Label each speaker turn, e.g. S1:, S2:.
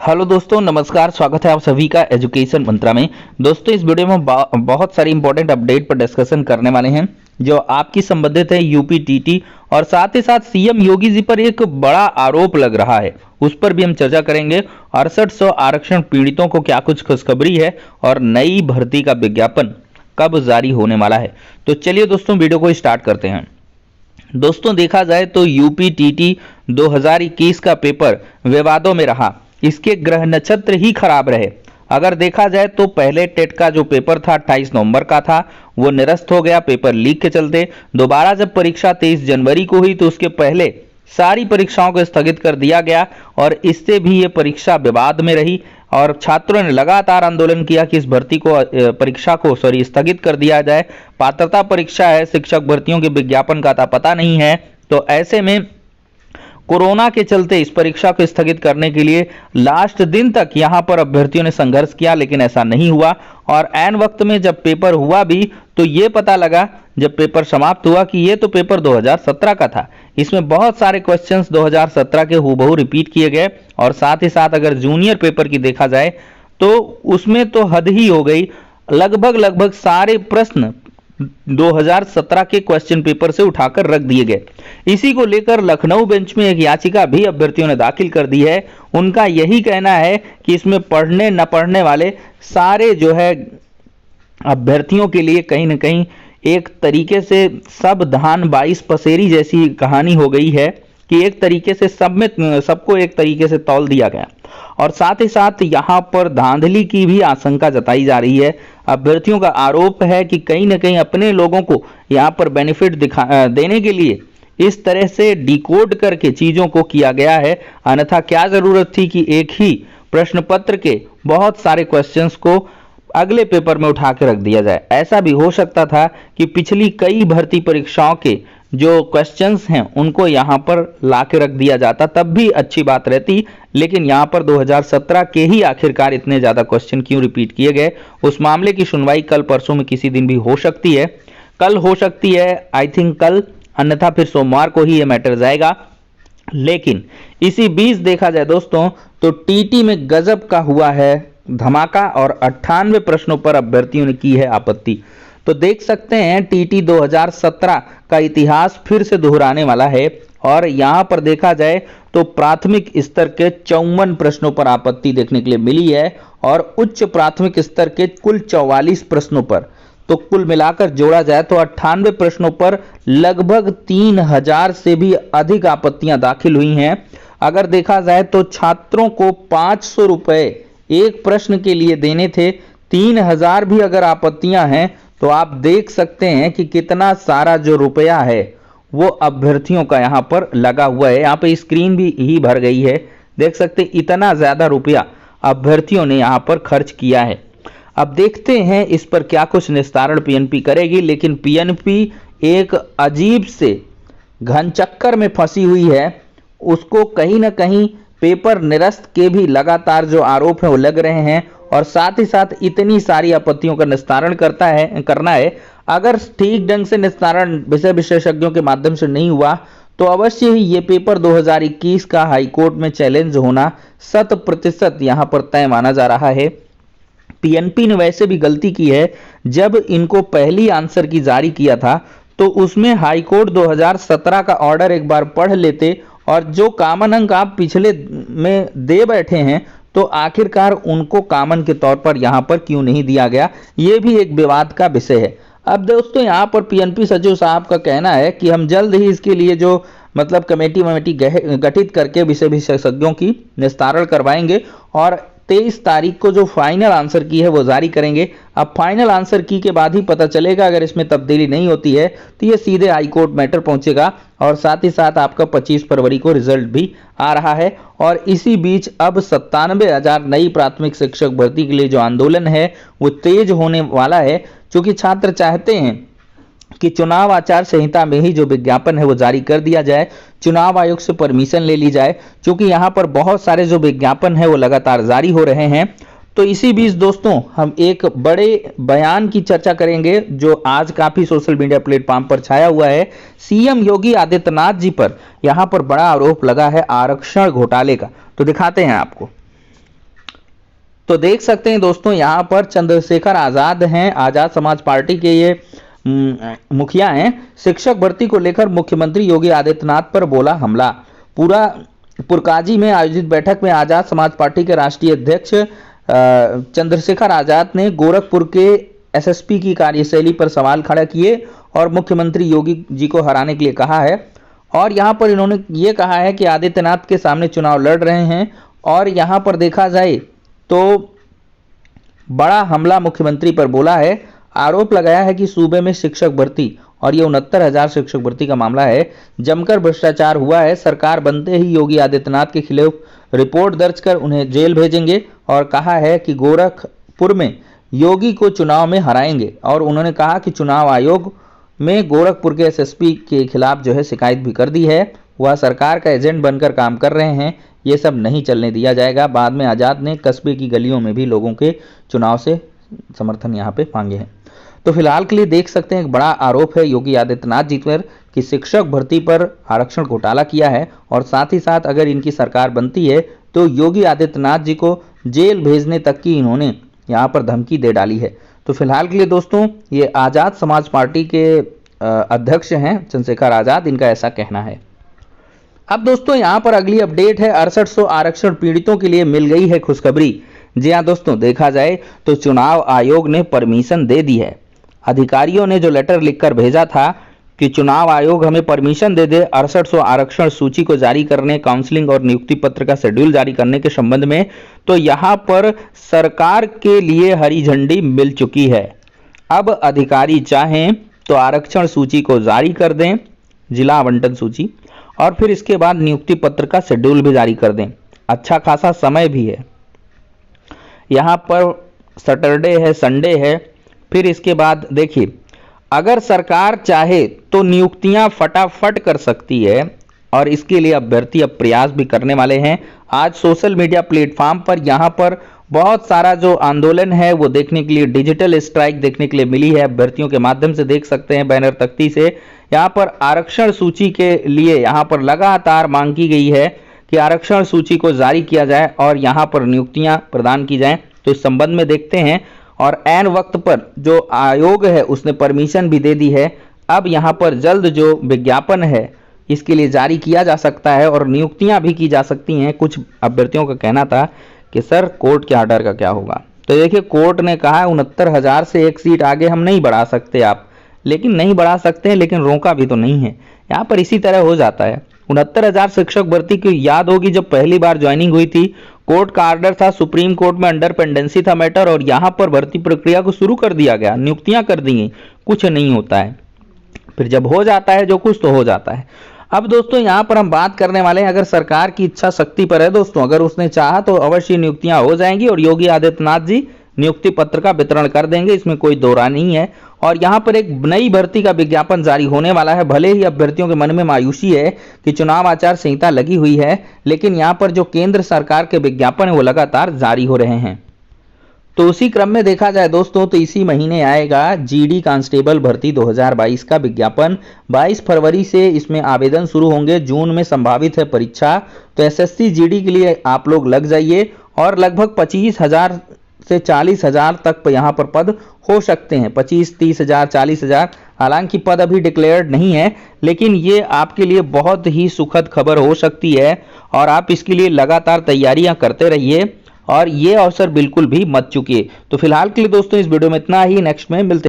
S1: Hello दोस्तों, नमस्कार। स्वागत है आप सभी का एजुकेशन मंत्रा में। दोस्तों, इस वीडियो में बहुत सारी इंपॉर्टेंट अपडेट पर डिस्कशन करने वाले हैं जो आपकी संबंधित है यूपी टीटी और साथ ही साथ सीएम योगी जी पर एक बड़ा आरोप लग रहा है, उस पर भी हम चर्चा करेंगे। 6800 आरक्षण पीड़ितों को क्या कुछ खुशखबरी है और नई भर्ती का विज्ञापन कब जारी होने वाला है। तो चलिए दोस्तों, वीडियो को स्टार्ट करते हैं। दोस्तों, देखा जाए तो यूपी टीटी 2021 का पेपर विवादों में रहा। इसके ग्रह नक्षत्र ही खराब रहे। अगर देखा जाए तो पहले टेट का जो पेपर था 28 नवंबर का था, वो निरस्त हो गया पेपर लीक के चलते। दोबारा जब परीक्षा 23 जनवरी को हुई तो उसके पहले सारी परीक्षाओं को स्थगित कर दिया गया और इससे भी ये परीक्षा विवाद में रही और छात्रों ने लगातार आंदोलन किया कि इस भर्ती को परीक्षा को स्थगित कर दिया जाए। पात्रता परीक्षा है, शिक्षक भर्तियों के विज्ञापन का पता नहीं है। तो ऐसे में कोरोना के चलते इस परीक्षा को स्थगित करने के लिए लास्ट दिन तक यहां पर अभ्यर्थियों ने संघर्ष किया, लेकिन ऐसा नहीं हुआ। और ऐन वक्त में जब पेपर हुआ भी तो ये पता लगा जब पेपर समाप्त हुआ कि ये तो पेपर 2017 का था। इसमें बहुत सारे क्वेश्चंस 2017 के हूबहू रिपीट किए गए और साथ ही साथ अगर जूनियर पेपर की देखा जाए तो उसमें तो हद ही हो गई। लगभग सारे प्रश्न 2017 के क्वेश्चन पेपर से उठाकर रख दिए गए। इसी को लेकर लखनऊ बेंच में एक याचिका भी अभ्यर्थियों ने दाखिल कर दी है। उनका यही कहना है कि इसमें पढ़ने न पढ़ने वाले सारे जो है अभ्यर्थियों के लिए कहीं न कहीं एक तरीके से सब धान 22 पसेरी जैसी कहानी हो गई है कि एक तरीके से सब में सबको एक तरीके से तौल दिया गया और साथ ही साथ यहाँ पर धांधली की भी आशंका जताई जा रही है। अभ्यर्थियों का आरोप है कि कहीं न कहीं अपने लोगों को यहाँ पर बेनिफिट देने के लिए इस तरह से डिकोड करके चीज़ों को किया गया है। अन्यथा क्या ज़रूरत थी कि एक ही प्रश्न पत्र के बहुत सारे क्वेश्चंस को अगले पेपर में उठा के रख दिया जाए। ऐसा भी हो सकता था कि पिछली कई भर्ती परीक्षाओं के जो क्वेश्चंस हैं उनको यहाँ पर ला के रख दिया जाता, तब भी अच्छी बात रहती। लेकिन यहाँ पर 2017 के ही आखिरकार इतने ज़्यादा क्वेश्चन क्यों रिपीट किए गए। उस मामले की सुनवाई कल परसों में किसी दिन भी हो सकती है। कल हो सकती है, आई थिंक कल, अन्यथा फिर सोमवार को ही ये मैटर जाएगा। लेकिन इसी बीच देखा जाए दोस्तों तो टीटी में गजब का हुआ है धमाका और 98 प्रश्नों पर अभ्यर्थियों ने की है आपत्ति। तो देख सकते हैं टीटी 2017 का इतिहास फिर से दोहराने वाला है और यहां पर देखा जाए तो प्राथमिक स्तर के 54 प्रश्नों पर आपत्ति देखने के लिए मिली है और उच्च प्राथमिक स्तर के कुल 44 प्रश्नों पर। तो कुल मिलाकर जोड़ा जाए तो 98 प्रश्नों पर लगभग 3000 से भी अधिक आपत्तियां दाखिल हुई हैं। अगर देखा जाए तो छात्रों को 500 रुपए एक प्रश्न के लिए देने थे। 3000 भी अगर आपत्तियां हैं तो आप देख सकते हैं कि कितना सारा जो रुपया है वो अभ्यर्थियों का यहां पर लगा हुआ है। यहां पे स्क्रीन भी ही भर गई है, देख सकते हैं इतना ज्यादा रुपया अभ्यर्थियों ने यहां पर खर्च किया है। अब देखते हैं इस पर क्या कुछ निस्तारण पीएनपी करेगी। लेकिन पीएनपी एक अजीब से घनचक्कर में फंसी हुई है। उसको कहीं ना कहीं पेपर निरस्त के भी लगातार जो आरोप है वो लग रहे हैं और साथ ही साथ इतनी सारी आपत्तियों का निस्तारण करना है। अगर ठीक ढंग से निस्तारण विषय विशेषज्ञों के माध्यम से नहीं हुआ तो अवश्य ही ये पेपर 2021 का हाईकोर्ट में चैलेंज होना 100% यहां पर तय माना जा रहा है। पीएनपी ने वैसे भी गलती की है, जब इनको पहली आंसर की जारी किया था तो उसमें हाईकोर्ट 2017 का ऑर्डर एक बार पढ़ लेते और जो कॉमन अंक आप पिछले में दे बैठे हैं तो आखिरकार उनको कॉमन के तौर पर यहां पर क्यों नहीं दिया गया, यह भी एक विवाद का विषय है। अब दोस्तों, यहां पर पीएनपी सचिव साहब का कहना है कि हम जल्द ही इसके लिए जो कमेटी गठित करके विषय विशेषज्ञों की निस्तारण करवाएंगे और 23 तारीख को जो फाइनल आंसर की है वो जारी करेंगे। अब फाइनल आंसर की के बाद ही पता चलेगा, अगर इसमें तब्दीली नहीं होती है तो ये सीधे हाईकोर्ट मैटर पहुंचेगा और साथ ही साथ आपका 25 फरवरी को रिजल्ट भी आ रहा है। और इसी बीच अब 97,000 नई प्राथमिक शिक्षक भर्ती के लिए जो आंदोलन है वो तेज होने वाला है, क्योंकि छात्र चाहते हैं कि चुनाव आचार संहिता में ही जो विज्ञापन है वो जारी कर दिया जाए, चुनाव आयोग से परमिशन ले ली जाए, क्योंकि यहाँ पर बहुत सारे जो विज्ञापन है वो लगातार जारी हो रहे हैं। तो इसी बीच दोस्तों हम एक बड़े बयान की चर्चा करेंगे जो आज काफी सोशल मीडिया प्लेटफॉर्म पर छाया हुआ है। सीएम योगी आदित्यनाथ जी पर यहां पर बड़ा आरोप लगा है आरक्षण घोटाले का, तो दिखाते हैं आपको। तो देख सकते हैं दोस्तों, यहाँ पर चंद्रशेखर आजाद हैं, आजाद समाज पार्टी के ये मुखिया हैं। शिक्षक भर्ती को लेकर मुख्यमंत्री योगी आदित्यनाथ पर बोला हमला। पुरकाजी में आयोजित बैठक में आजाद समाज पार्टी के राष्ट्रीय अध्यक्ष चंद्रशेखर आजाद ने गोरखपुर के एसएसपी की कार्यशैली पर सवाल खड़ा किए और मुख्यमंत्री योगी जी को हराने के लिए कहा है। और यहां पर इन्होंने ये कहा है कि आदित्यनाथ के सामने चुनाव लड़ रहे हैं और यहां पर देखा जाए तो बड़ा हमला मुख्यमंत्री पर बोला है। आरोप लगाया है कि सूबे में शिक्षक भर्ती और ये 69,000 शिक्षक भर्ती का मामला है, जमकर भ्रष्टाचार हुआ है। सरकार बनते ही योगी आदित्यनाथ के खिलाफ रिपोर्ट दर्ज कर उन्हें जेल भेजेंगे और कहा है कि गोरखपुर में योगी को चुनाव में हराएंगे। और उन्होंने कहा कि चुनाव आयोग में गोरखपुर के एसएसपी के खिलाफ जो है शिकायत भी कर दी है, वह सरकार का एजेंट बनकर काम कर रहे हैं, ये सब नहीं चलने दिया जाएगा। बाद में आजाद ने कस्बे की गलियों में भी लोगों के चुनाव से समर्थन यहाँ पे मांगे हैं। तो फिलहाल के लिए देख सकते हैं एक बड़ा आरोप है योगी आदित्यनाथ जी पर कि शिक्षक भर्ती पर आरक्षण घोटाला किया है और साथ ही साथ अगर इनकी सरकार बनती है तो योगी आदित्यनाथ जी को जेल भेजने तक की इन्होंने यहाँ पर धमकी दे डाली है। तो फिलहाल के लिए दोस्तों ये आजाद समाज पार्टी के अध्यक्ष हैं चंद्रशेखर आजाद, इनका ऐसा कहना है। अब दोस्तों यहाँ पर अगली अपडेट है, 6800 आरक्षण पीड़ितों के लिए मिल गई है खुशखबरी। जी हाँ दोस्तों, देखा जाए तो चुनाव आयोग ने परमिशन दे दी है। अधिकारियों ने जो लेटर लिखकर भेजा था कि चुनाव आयोग हमें परमिशन दे दे 6800 आरक्षण सूची को जारी करने, काउंसलिंग और नियुक्ति पत्र का शेड्यूल जारी करने के संबंध में, तो यहाँ पर सरकार के लिए हरी झंडी मिल चुकी है। अब अधिकारी चाहें तो आरक्षण सूची को जारी कर दें, जिला आवंटन सूची, और फिर इसके बाद नियुक्ति पत्र का शेड्यूल भी जारी कर दें। अच्छा खासा समय भी है, यहाँ पर सैटरडे है, संडे है। फिर इसके बाद देखिए, अगर सरकार चाहे तो नियुक्तियां फटाफट कर सकती है और इसके लिए अभ्यर्थी अब प्रयास भी करने वाले हैं। आज सोशल मीडिया प्लेटफॉर्म पर यहाँ पर बहुत सारा जो आंदोलन है वो देखने के लिए, डिजिटल स्ट्राइक देखने के लिए मिली है। अभ्यर्थियों के माध्यम से देख सकते हैं बैनर तख्ती से, यहाँ पर आरक्षण सूची के लिए यहाँ पर लगातार मांग की गई है कि आरक्षण सूची को जारी किया जाए और यहाँ पर नियुक्तियां प्रदान की जाएं। तो इस संबंध में देखते हैं, और ऐन वक्त पर जो आयोग है उसने परमिशन भी दे दी है। अब यहाँ पर जल्द जो विज्ञापन है इसके लिए जारी किया जा सकता है और नियुक्तियां भी की जा सकती हैं। कुछ अभ्यर्थियों का कहना था कि सर कोर्ट के आर्डर का क्या होगा, तो देखिए कोर्ट ने कहा 69,000 से एक सीट आगे हम नहीं बढ़ा सकते, आप लेकिन नहीं बढ़ा सकते हैं, लेकिन रोका भी तो नहीं है। यहाँ पर इसी तरह हो जाता है। 69,000 शिक्षक भर्ती की याद होगी, जब पहली बार ज्वाइनिंग हुई थी, कोर्ट का आर्डर था, सुप्रीम कोर्ट में अंडर पेंडेंसी था मैटर, और यहाँ पर भर्ती प्रक्रिया को शुरू कर दिया गया, नियुक्तियां कर दी गई, कुछ नहीं होता है। फिर जब हो जाता है जो कुछ, तो हो जाता है। अब दोस्तों यहाँ पर हम बात करने वाले हैं, अगर सरकार की इच्छा शक्ति पर है दोस्तों, अगर उसने चाहा तो अवश्य नियुक्तियां हो जाएंगी और योगी आदित्यनाथ जी नियुक्ति पत्र का वितरण कर देंगे, इसमें कोई दो राय नहीं है। और यहाँ पर एक नई भर्ती का विज्ञापन जारी होने वाला है। भले ही अभ्यर्थियों के मन में मायूसी है कि चुनाव आचार संहिता लगी हुई है, लेकिन यहाँ पर जो केंद्र सरकार के विज्ञापन है वो लगातार जारी हो रहे हैं। तो उसी क्रम में देखा जाए दोस्तों, तो इसी महीने आएगा जीडी कांस्टेबल भर्ती 2022 का विज्ञापन। 22 फरवरी से इसमें आवेदन शुरू होंगे, जून में संभावित है परीक्षा। तो एसएससी जीडी के लिए आप लोग लग जाइए और लगभग 25,000 से 40,000 तक यहाँ पर पद हो सकते हैं। 25, 30,000, 40,000, हालांकि पद अभी डिक्लेयर्ड नहीं है, लेकिन ये आपके लिए बहुत ही सुखद खबर हो सकती है और आप इसके लिए लगातार तैयारियां करते रहिए और ये अवसर बिल्कुल भी मत चूकिए। तो फिलहाल के लिए दोस्तों इस वीडियो में इतना ही, नेक्स्ट में मिलते हैं।